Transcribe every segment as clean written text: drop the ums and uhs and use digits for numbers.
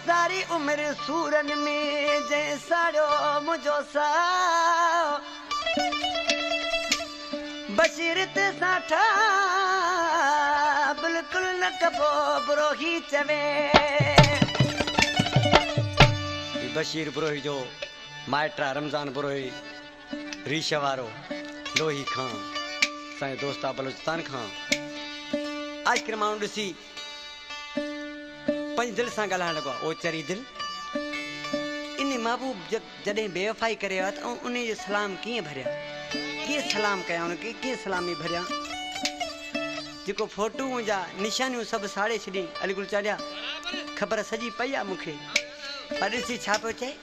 सारी उम्र सूरन में जे साड़ो मुझो सा बशीर ते साठा बिल्कुल न कबो ब्रोही चवे बशीर ब्रोही जो माइट्रा रमजान ब्रोही रीशा वारो लोही खां साईं दोस्ता बलूचिस्तान खां आज के माण्हू ॾिसी पंज दिल सां ॻाल्हाइण लॻो ओ चरी दिल इन महबूब जॾहिं बेवफ़ाई करे विया त उन जो सलाम कीअं भरिया कीअं सलाम कया उनखे कीअं सलामी भरिया जेको फोटू जा निशानियूं सभु साड़े छॾी अलीगुल चाढ़िया ख़बर सॼी पई आहे मूंखे पर ॾिसी छा पियो चए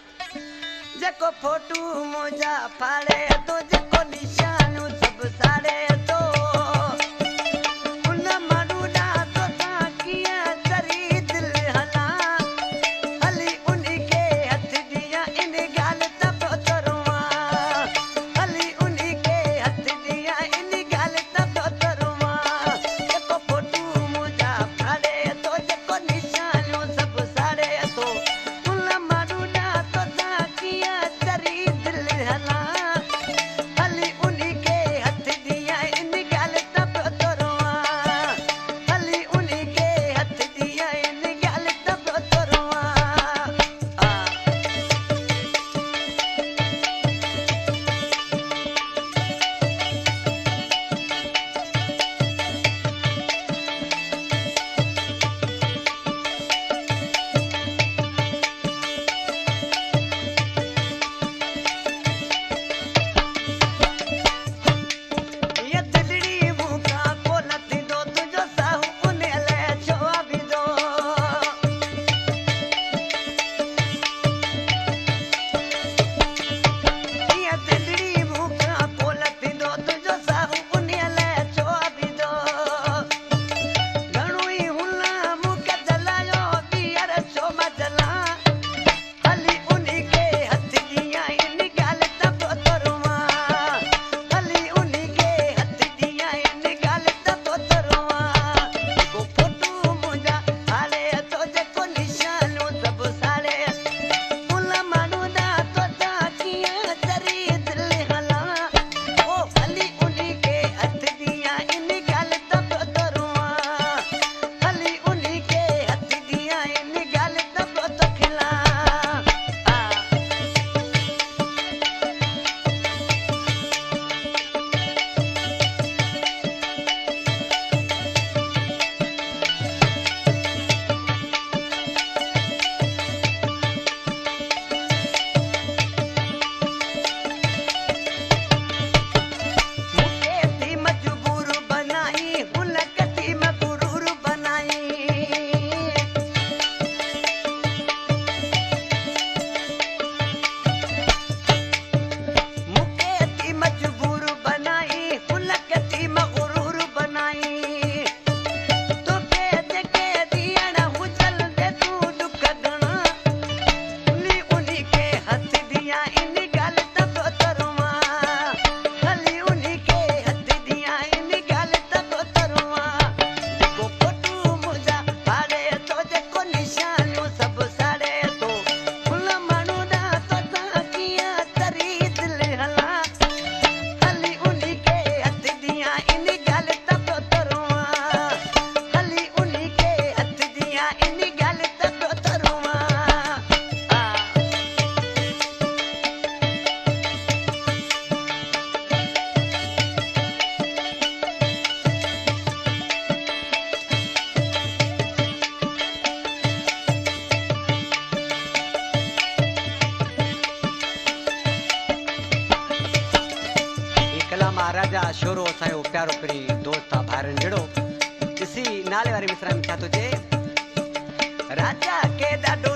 जेको फोटू मुंहिंजा फाड़े थो जेको निशानियूं सभु साड़े थो उन माण्हू ॾांहुं तोसां कीअं चरी दिल हलां हली उन खे हथ ॾियां इन ॻाल्हि त पियो थो रोवां हली उन खे हथ ॾियां इन ॻाल्हि त पियो थो रोवां जेको फोटू मुंहिंजा फाड़े थो जेको निशानियूं सभु साड़े थो उन माण्हू ॾांहुं तोसां कीअं चरी दिल हलां हली उन खे हथ ॾियां इन ॻाल्हि त पियो थो रोवां हली उन खे हथ ॾियां इन ॻाल्हि त पियो थो रोवां ये दिलड़ी मुका कोलत दो तुझो साहू उन ले छोआ भी दो ये दिलड़ी मुका कोलत दो तुझो साहू उन ले छोआ भी दो घणो ई हुला मुके जलायो बियर छो म जला हली उन खे हथ ॾियां इन ॻाल्हि त पियो थो रोवां हली उन खे हथ ॾियां इन ॻाल्हि त पियो थो रोवां जेको फोटू मुंहिंजा फाड़े थो जेको निशानियूं सभु साड़े उन माण्हू ॾांहुं तोसां कीअं चरी दिल हलां ओ हली उन खे हथ ॾियां इन ॻाल्हि त पियो थो रोवां हली उन खे हथ ॾियां इन ॻाल्हि त पियो थो खिलां मुझे थी मजबूर बनाई हुन कटी मगरूर बनाई मुझे थी मजबूर बनाई हुन कटी मगरूर बनाई तोखे जेके ॾियण हुजल दे तूं ॾुख घणा हली उन खे हथ ॾियां इन ॻाल्हि त पियो थो रोवां हली उन खे हथ ॾियां इन ॻाल्हि त पियो थो रोवां जेको फोटू मुंहिंजा फाड़े थो जेको निशानियूं सभु साड़े थो उन माण्हू ॾांहुं तोसां कीअं चरी दिल हलां हली उन खे हथ ॾियां इन ॻाल्हि त पियो थो रोवां हली उन खे हथ ॾियां इन ॻाल्हि त पियो थो रोवां कला महाराजा शोरो असांजो प्यारो प्री दोस्त आहे भाइरनि जहिड़ो ॾिसी नाले वारे मिसरा में छा थो चए राजा के ॾाढो